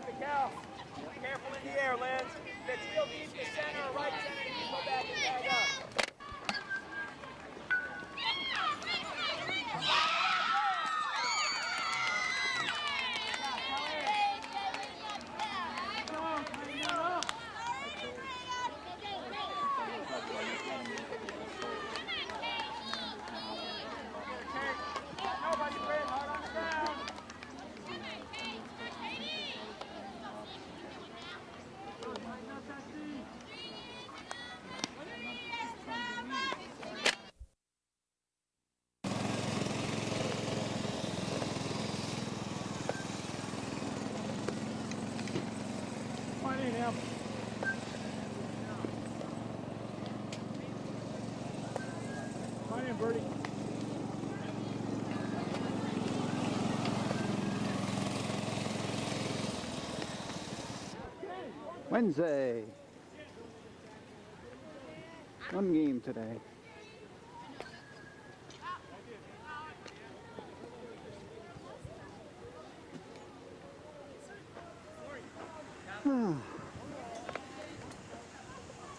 Good, Mikal. Careful in the air, Lance. Fitz, field deep to center, right center, you can go back and tag up. Nobody break, hard on the ground. Come on in, Em. Come on in, Birdie. Wednesday. One game today.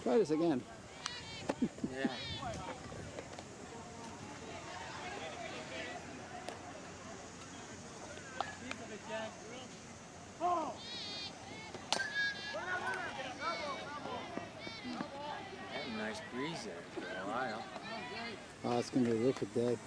Try this again. Yeah. Had a nice breeze there for a while. Oh, it's going to be a wicked day.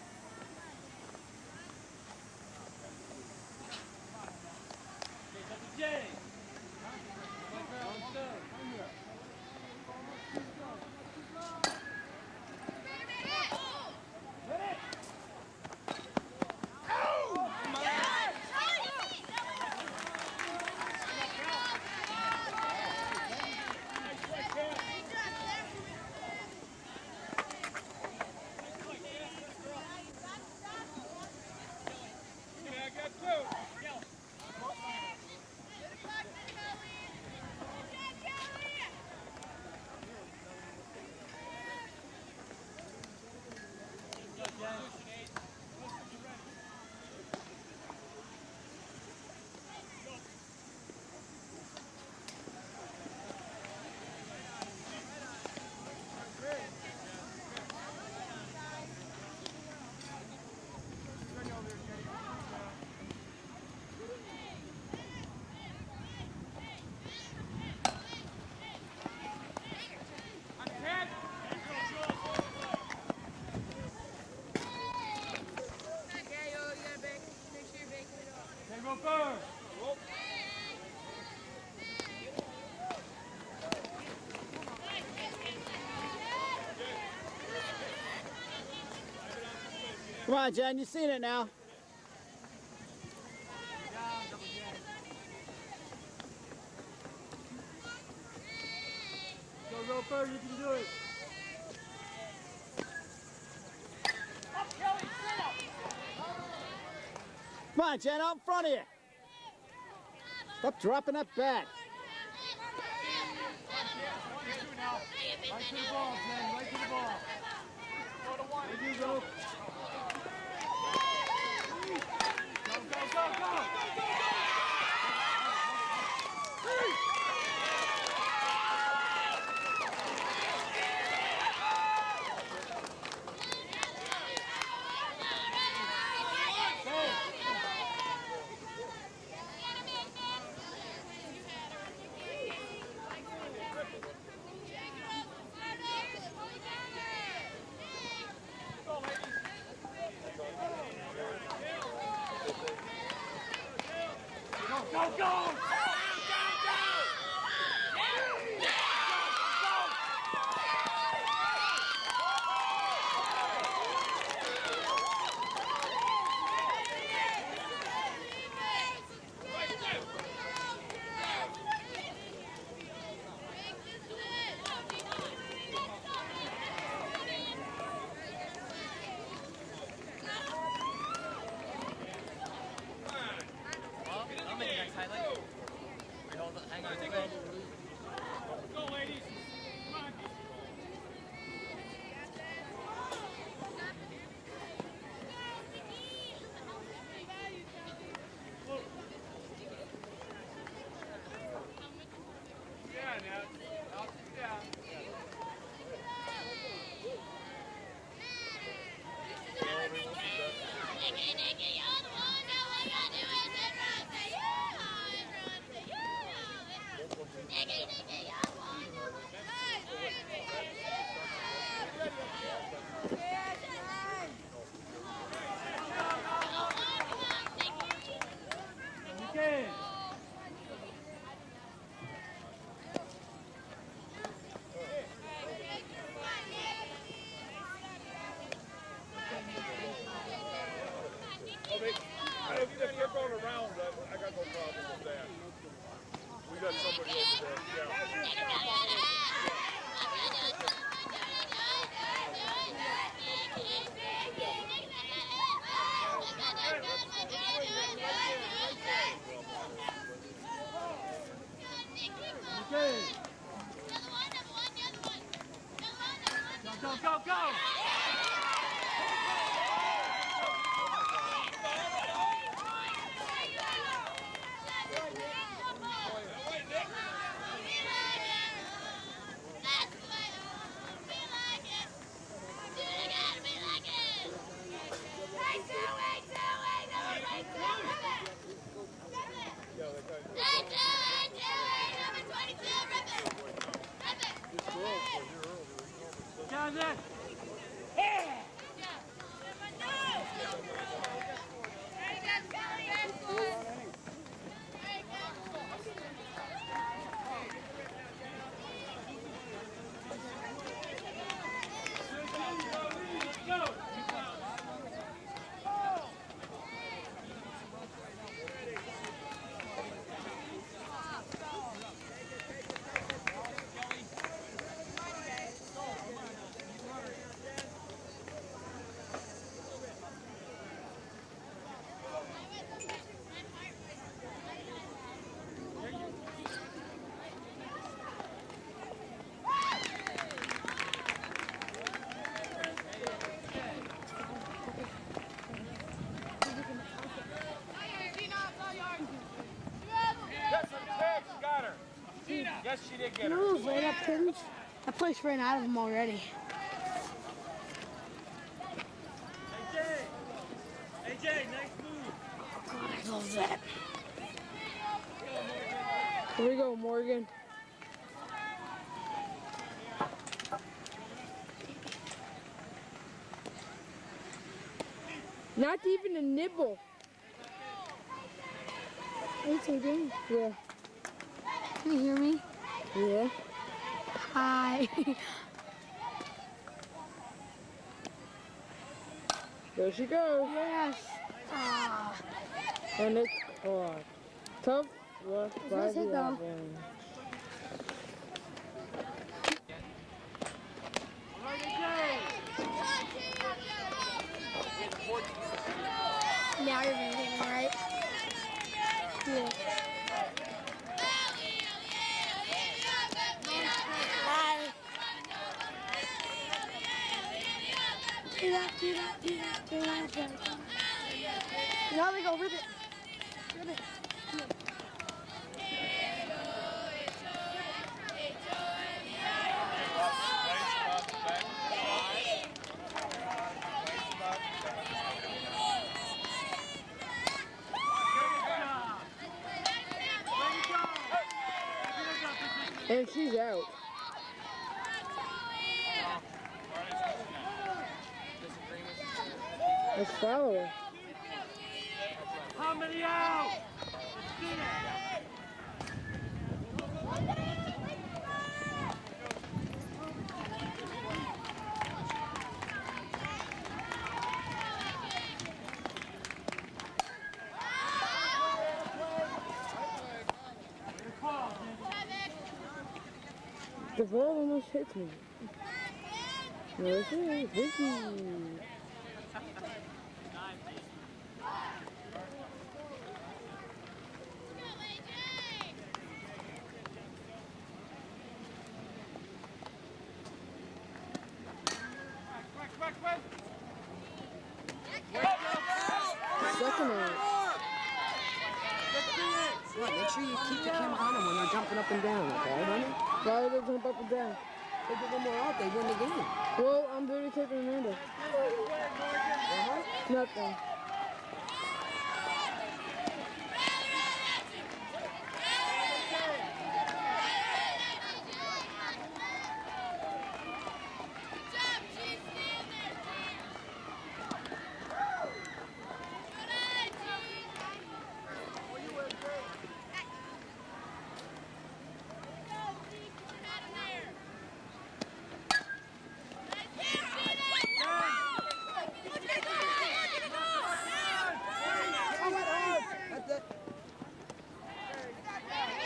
Go first. Come on, Jen, you've seen it now. Go first, you can do it. Come on, Jen, out in front of you. Stop dropping that bat. Right to the ball, Jen, right to the ball. Go to one. There you go. Go. Go! I'll make the next highlight. We hold it, hang on to it. Go, ladies. Come on. go! Down there! Got some tags, got her. Yes, she did get her. Those laid up pins, that place ran out of them already. AJ, nice move. God, I love that. Here we go, Morgan. Not even a nibble. Hey, TJ. Yeah. Can you hear me? Yeah. Hi. There she goes. Yes. Ah. And it's tough luck by Nice hit, the though. Avalanche. Now you're gonna get me right. Yeah. Bye. Do that, do that, do that, do that, do that. Now they go, rip it. Rip it. Come on. And she's out. Let's follow her. How many out? The ball almost hits me. No, it's it. Vicky. Second out. Look, make sure you keep the camera on them when they're jumping up and down, okay, honey? Why would they jump up and down? They give one more out, they win the game. Well, I'm doing taking Amanda. Nothing.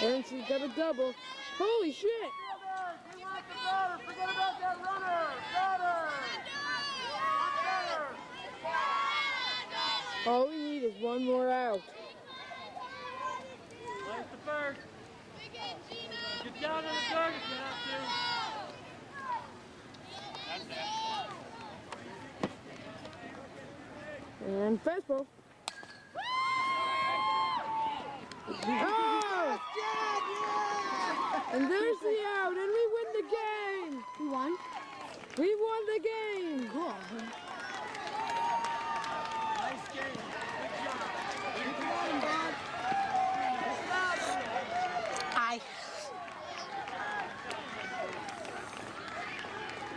And she got a double. Holy shit! We want the batter. Forget about that runner. Batter. Batter. All we need is one more out. Place the first. Get down in the dirt if you have to. And fastball. Oh! And there's the out, and we win the game. We won. We won the game. Cool. Nice game. Good job. Keep it on, Bob. Aye.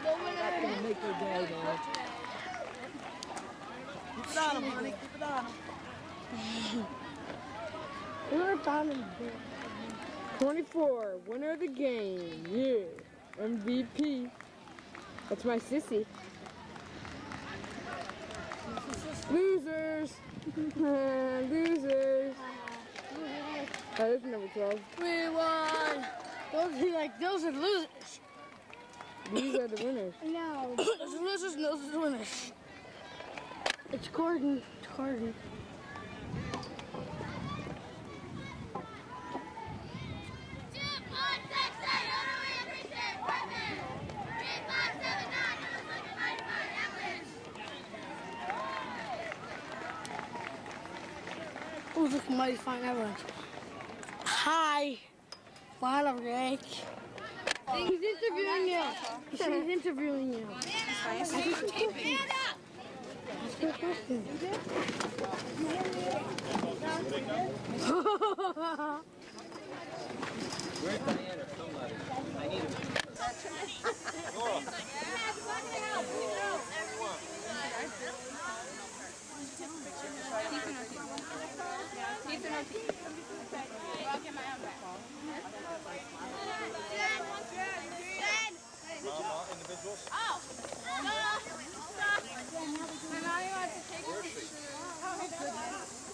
That's gonna make your day, man. Keep it on him, honey. Keep it on him. We were down in 24, winner of the game. Yeah, MVP. That's my sissy. Losers. Losers. Oh, there's number 12. We won. Those are the losers. These are the winners. No. Those are losers and those are the winners. It's Gordon. It's Gordon. Oh, look, mighty fine everyone. Hi. What Rick. He's interviewing you. He said he's interviewing you.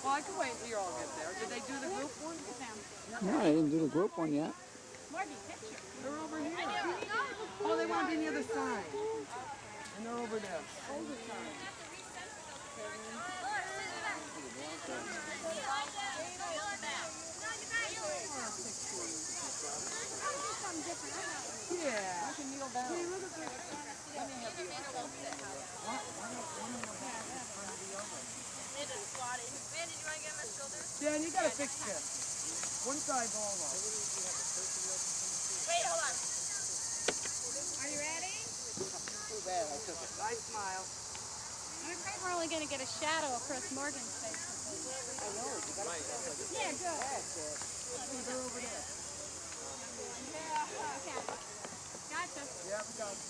Well, I can wait till you all get there. Did they do the group one? No, I didn't do the group one yet. They're over here. Oh, they want to be near the sign. And they're over there. Yeah. I can kneel down. Dan, you gotta fix this. One side ball off. Wait, hold on. Are you ready? Too bad, I took it. Nice smile. I'm afraid we're only going to get a shadow of Chris Morgan's face. I know. You gotta Yeah, good. They're over there. Okay. Gotcha. Yeah, we got it.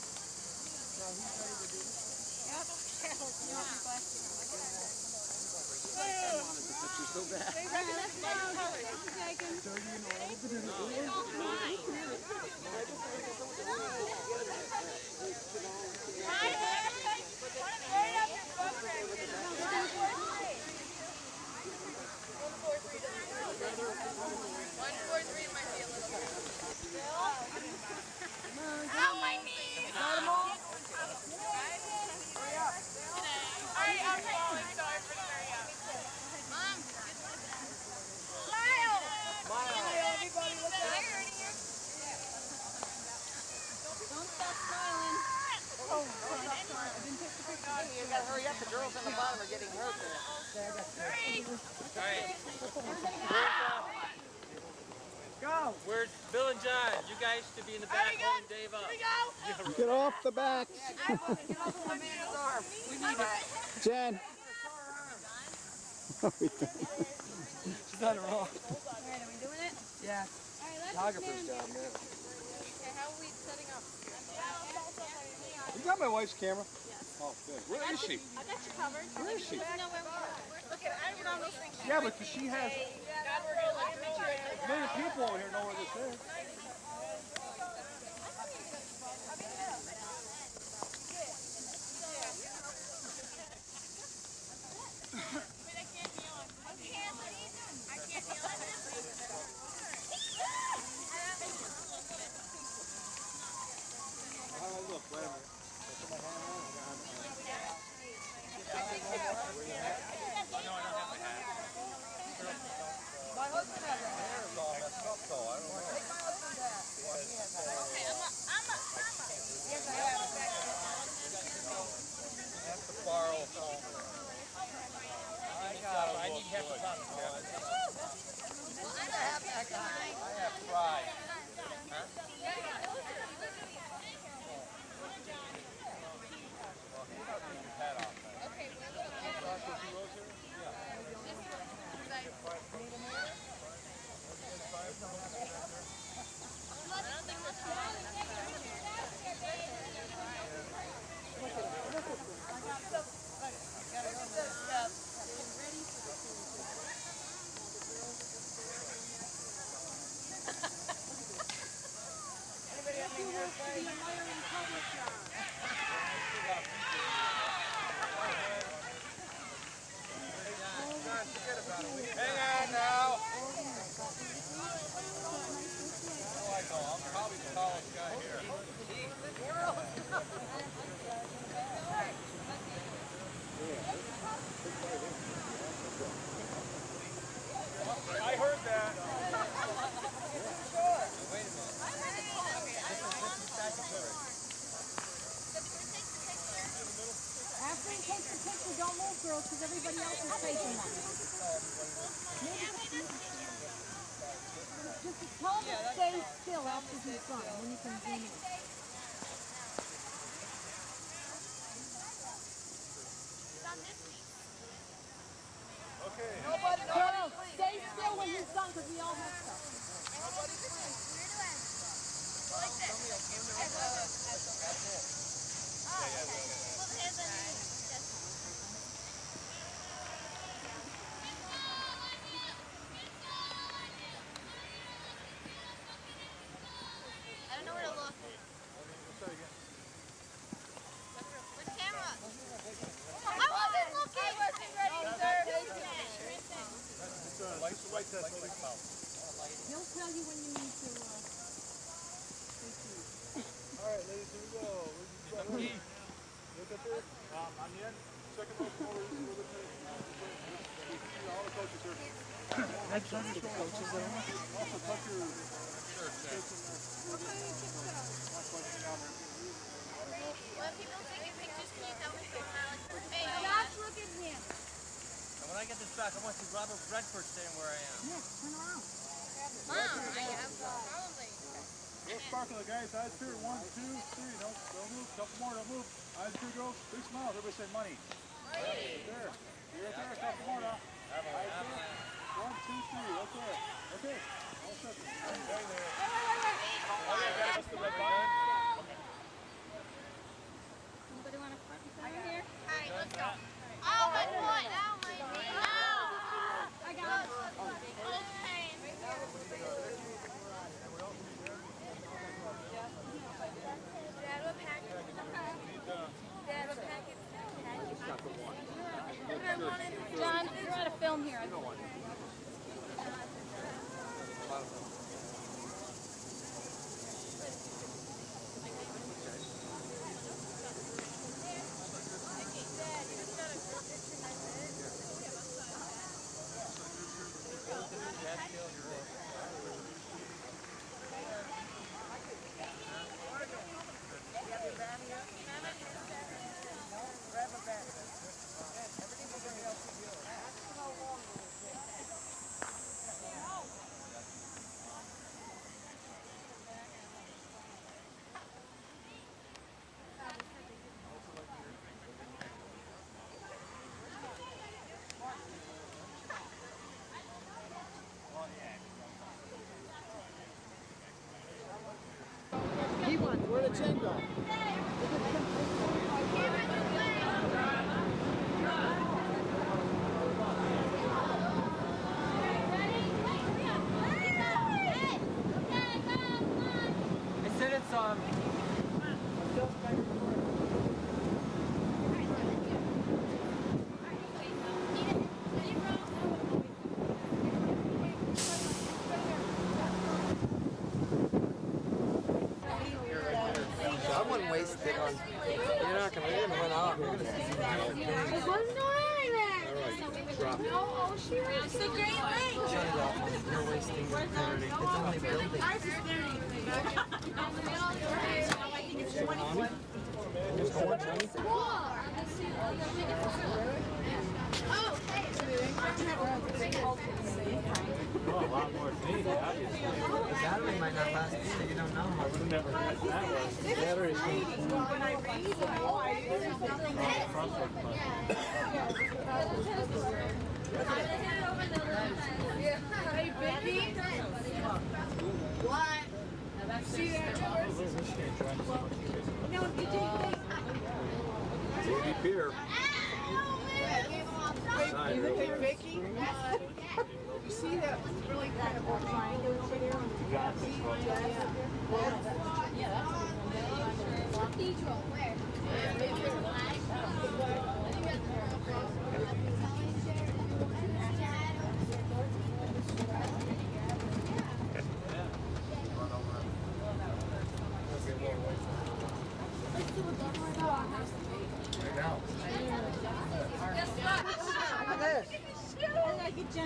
Now he's ready to do this. Yep. You want my glasses? She's so bad. All right, let's go. Thank you, Jacob. Ow, my knee! Alright, I'm falling. Sorry for the hurry up. Mom! Smile! Smile, everybody. Look at it. Don't stop smiling. You gotta hurry up. The girls on the bottom are getting hurt there. Go. Where's Bill and John? You guys should be in the back holding Dave up. Get off the back. Get off of Amanda's arm. We need it. Jen. She's on her own. Alright, are we doing it? Yeah. Alright, let's Photographer's job, man. Okay, how are we setting up? You got my wife's camera? Yes. Oh, good. Where is she? I got you covered. Where is she? Look at I don't know those things. Yeah, but she has many people over here know where this is. Look, wait a minute. My husband has a hair is all messed up, though. I don't know. Take my husband back. Okay, I'm a. stay still after he's done, when you can zoom in. No, stay still when he's done, because we all have stuff. I don't know where to look. Which camera? I wasn't looking! I wasn't ready, sir. He'll tell you when you need to, Alright, ladies, here we go. Look up there. On the end, second row forward, all the coaches here. Also, tuck your shirts in there. When people taking pictures, can you tell me something? Hey, Josh, look at him. And when I get this back, I want to see Robert Redford staying where I am. Mom, I have probably. Real sparkle, guys. Eyes clear. 1, 2, 3. Don't move. Couple more. Don't move. Eyes clear, girls. Big smiles. Everybody say money. Right there. You're right there. Couple more now. Eyes clear. 1, 2, 3. Right there. Okay. All set. Right there. That's the red button. Anybody want to park here? All right, let's go. Oh, my foot. Ow, my knee. Ow. I got it. Okay. Dad, what package? Dad, what package? John, you're out of film here. Where'd the chain go? It said it's I wouldn't waste it on. You're not gonna win off. You're gonna see some different things. Wasn't doing anything. Drop it. No, oh, she was the Great Lakes. Shut it off. You're wasting your eternity. It's only building. Just go on, Johnny. Oh, a lot more things, obviously. The battery might not last either. You don't know. I would have never had that one. Battery is Hey, Vicky. What? See that? No, you didn't. Baby Peter. Hey, Vicky. You see that really kind of old triangle over there? Cathedral, where?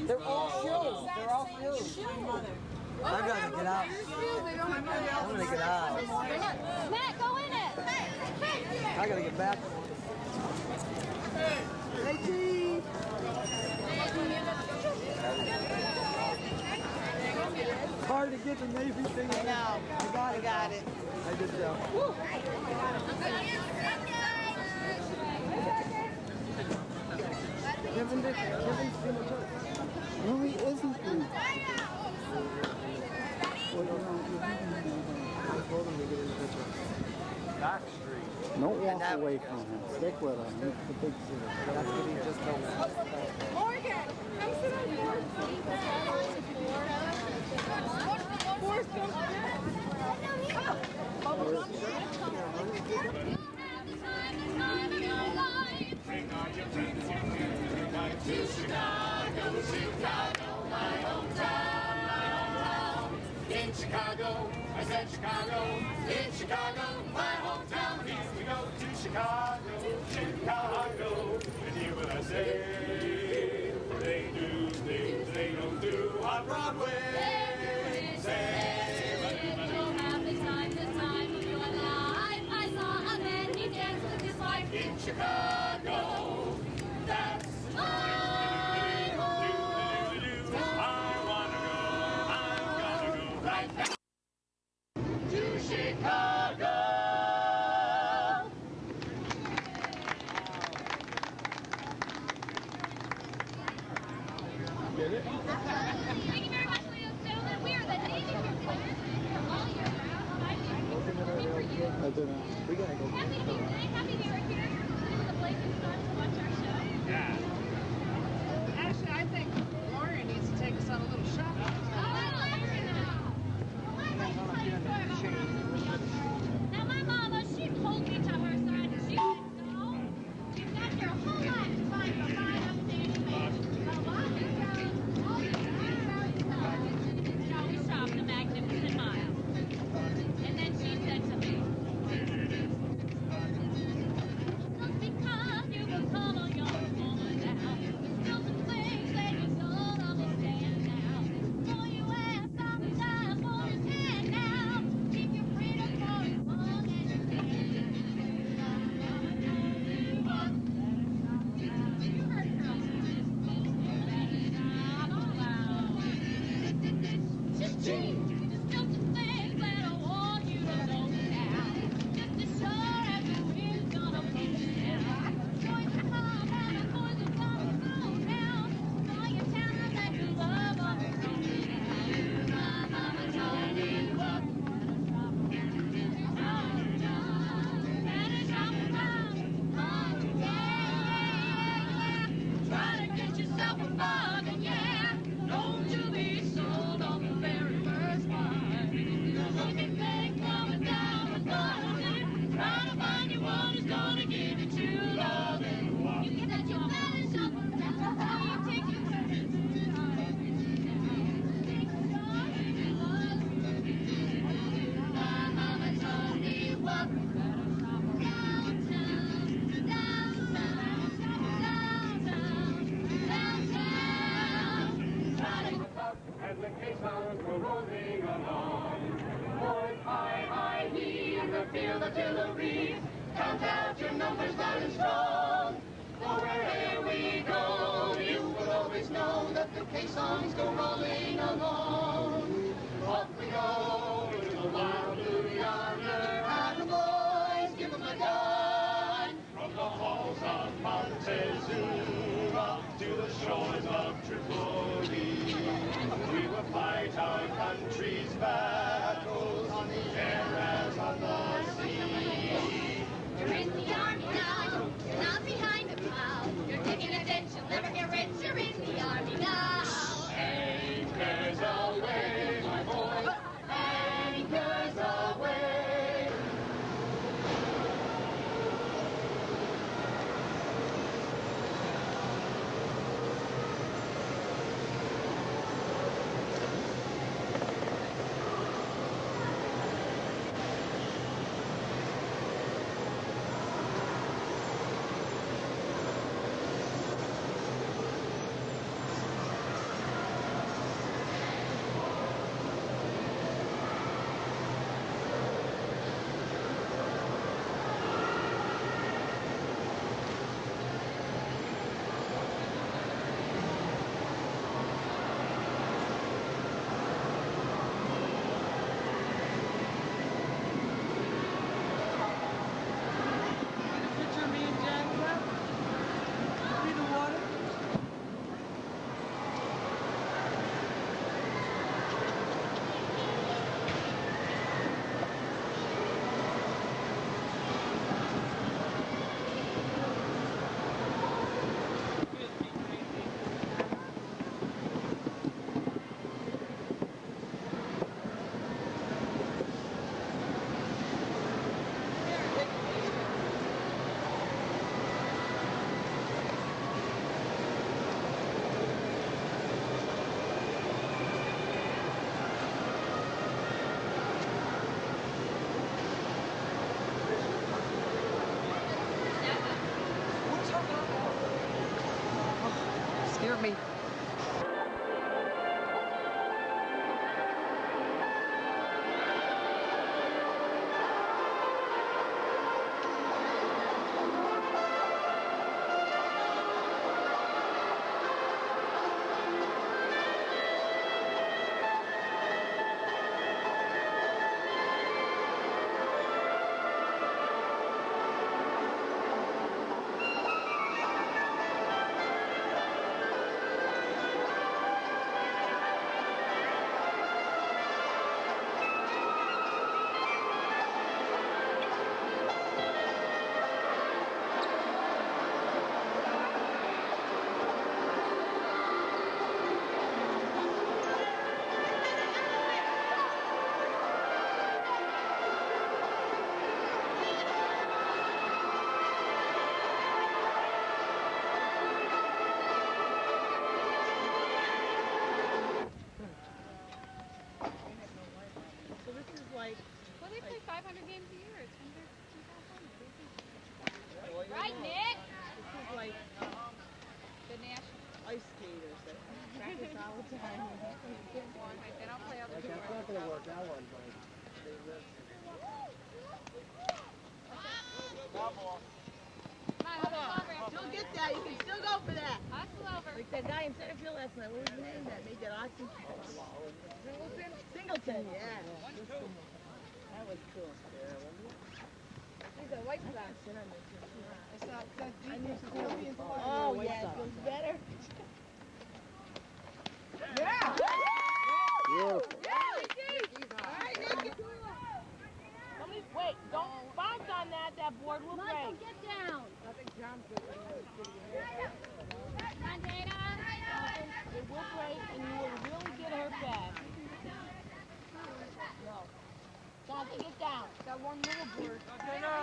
They're all shoes. They're all shoes. I gotta get out. I'm gonna get out. Matt, go in it. I gotta get back. Hey, Chief. Pardon to get the Navy thing. I know. I got it. I did so. No, he isn't. Back street. Don't walk away from him. Stick with him. He's the big city. That's what he just told me. Morgan, come sit on here. Forrest Bring all your friends to Chicago, Chicago, my hometown. In Chicago, I said Chicago. In Chicago, my hometown. Here we go to Chicago, Chicago. And hear what I say. They do things they don't do on Broadway. Say, in Chicago, that's I wanna go, I'm gonna go right back to Chicago. Get it? Thank you very much, ladies and gentlemen. We are the Navy Players all year round. 5 years for you. I don't know. We gotta go. Happy to be today. Happy you were here. This is the Blazing Stars to watch our show. Yeah. Actually, I think Gloria needs to take us on a little shopping. Now my mama, she pulled me to her side and she said, no, you've got your whole life to find a fine upstanding man. So while you're young, all you can do is always shop the Magnificent Mile. And then she said to me, just because you become a young woman now, there's still some things that you don't understand now. So you ask sometimes for his hand now. Keep your freedom for as long as you can. You heard her. Just change. There's still some things that I want you to know now. Just as sure as the wind's gonna blow now. Join the club and the boys are gonna go down. All your towns that you love are going down. My mama told me what. Better shop around. Oh, yeah. Try to get yourself a bargain, yeah. Don't you be sold on the very first one. Look at things coming down the line. Try to find you one who's gonna give you true love. You can let your better shop around. How you take your My mama told me what. Downtown, downtown. Try to As the caissons go rolling along, boys, high, high, he in the field artillery. Count out your numbers loud and strong. For wherever we go, you will always know that the caissons go rolling along. Off we go into the wild blue yonder, and the boys give them a gun. From the halls of Montezuma to the shores of Tripoli, we will fight our country's battles on the air as on the sea. You're in the army now, you're not behind a cloud. You're taking a ditch, you'll never get rich. You're in the army now. Anchors away, my boy. Anchors away. play 500 games a year. It's under 2,000. Right, Nick? This is like The national ice skaters that practice all the time. one. They don't play other Like, that's not going to work out one, but they live. Still get that. You can still go for that. Hustle over. Like that guy in Centerfield last night. What was his name? That made that awesome. Singleton. Yeah. That was cool. He's a white sox. Oh yeah, it feels better. Beautiful. Wait, don't bounce on that. That board will Michael, break. get down. Come on, Dana. It will break, and you will really get hurt bad. No. Jonathan, get down. That one little board. No.